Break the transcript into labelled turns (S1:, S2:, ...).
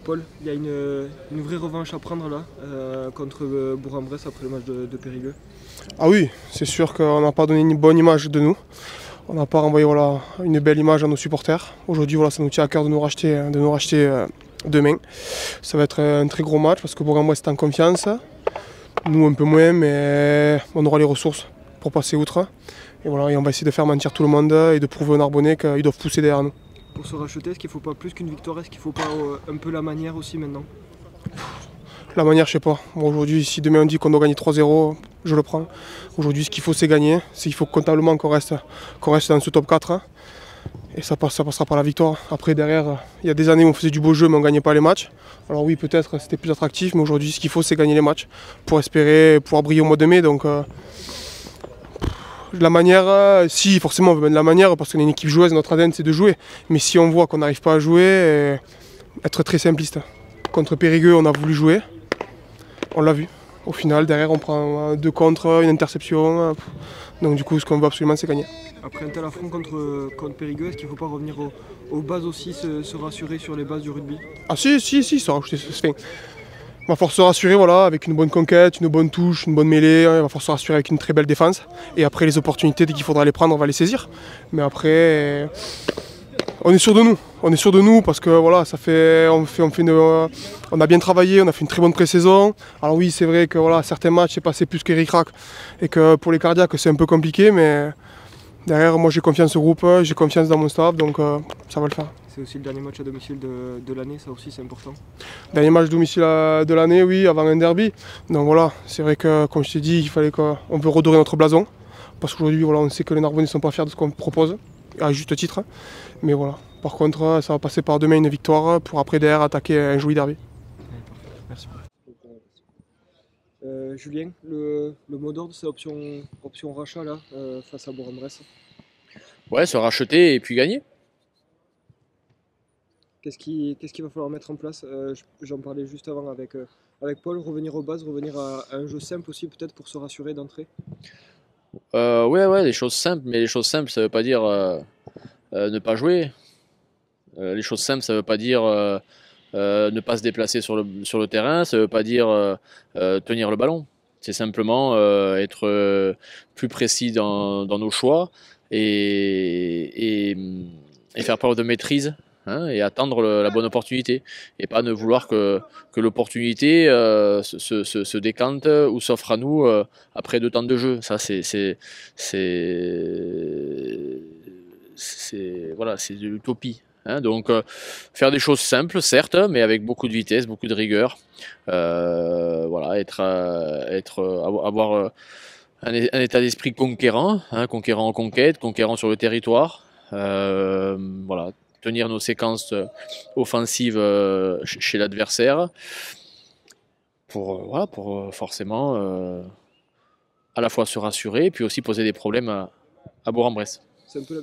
S1: Paul, il y a une vraie revanche à prendre là contre Bourg-en-Bresse après le match de Périgueux.
S2: Ah oui, c'est sûr qu'on n'a pas donné une bonne image de nous. On n'a pas renvoyé une belle image à nos supporters. Aujourd'hui, ça nous tient à cœur de nous racheter demain. Ça va être un très gros match parce que Bourg-en-Bresse est en confiance. Nous un peu moins, mais on aura les ressources pour passer outre. Et on va essayer de faire mentir tout le monde et de prouver aux Narbonnais qu'ils doivent pousser derrière nous.
S1: Pour se racheter, est-ce qu'il ne faut pas plus qu'une victoire? Est-ce qu'il ne faut pas un peu la manière aussi maintenant?
S2: La manière, je sais pas. Aujourd'hui, si demain on dit qu'on doit gagner 3-0, je le prends. Aujourd'hui, ce qu'il faut, c'est gagner. Il faut comptablement qu'on reste dans ce top 4. Et ça passera par la victoire. Après, derrière, il y a des années où on faisait du beau jeu, mais on ne gagnait pas les matchs. Alors oui, peut-être c'était plus attractif, mais aujourd'hui, ce qu'il faut, c'est gagner les matchs pour espérer pouvoir briller au mois de mai. Donc, la manière, si forcément on veut mettre de la manière, parce qu'on est une équipe joueuse, notre ADN c'est de jouer. Mais si on voit qu'on n'arrive pas à jouer, être très simpliste. Contre Périgueux, on a voulu jouer. On l'a vu. Au final, derrière, on prend 2 contre, une interception. Donc du coup, ce qu'on veut absolument, c'est gagner.
S1: Après un tel affront contre Périgueux, est-ce qu'il ne faut pas revenir aux bases aussi, se rassurer sur les bases du rugby?
S2: Ah si, ça rajouter ce fait. Il va falloir se rassurer avec une bonne conquête, une bonne touche, une bonne mêlée. Il va falloir se rassurer avec une très belle défense. Et après, les opportunités, dès qu'il faudra les prendre, on va les saisir. Mais après, on est sûr de nous. On est sûr de nous parce que on a bien travaillé, on a fait une très bonne pré-saison. Alors oui, c'est vrai que certains matchs c'est passé plus que ric-rac et que pour les cardiaques c'est un peu compliqué, mais derrière moi j'ai confiance au groupe, j'ai confiance dans mon staff, donc ça va le faire.
S1: C'est aussi le dernier match à domicile de l'année, ça aussi c'est important.
S2: Dernier match domicile de l'année, oui, avant un derby. Donc voilà, c'est vrai que comme je t'ai dit, on veut redorer notre blason. Parce qu'aujourd'hui, on sait que les Narbonnais ne sont pas fiers de ce qu'on propose, à juste titre. Mais voilà. Par contre, ça va passer par demain une victoire pour après derrière attaquer un joli derby.
S1: Merci. Julien, le mot d'ordre c'est option rachat là, face à Bourg-en-Bresse.
S3: Ouais, se racheter et puis gagner.
S1: Qu'est-ce qu'il va falloir mettre en place? J'en parlais juste avant avec Paul, revenir aux bases, revenir à un jeu simple aussi peut-être pour se rassurer d'entrée.
S3: Ouais, des choses simples, mais les choses simples, ça veut pas dire ne pas jouer. Les choses simples, ça veut pas dire ne pas se déplacer sur le terrain, ça veut pas dire tenir le ballon. C'est simplement être plus précis dans nos choix et faire preuve de maîtrise. Hein, et attendre la bonne opportunité et pas ne vouloir que l'opportunité se décante ou s'offre à nous après 2 temps de jeu. Ça c'est de l'utopie. Hein, donc faire des choses simples certes, mais avec beaucoup de vitesse, beaucoup de rigueur. Avoir un état d'esprit conquérant, hein, conquérant en conquête, conquérant sur le territoire. Tenir nos séquences offensives chez l'adversaire pour forcément à la fois se rassurer et puis aussi poser des problèmes à Bourg-en-Bresse.
S1: C'est un peu la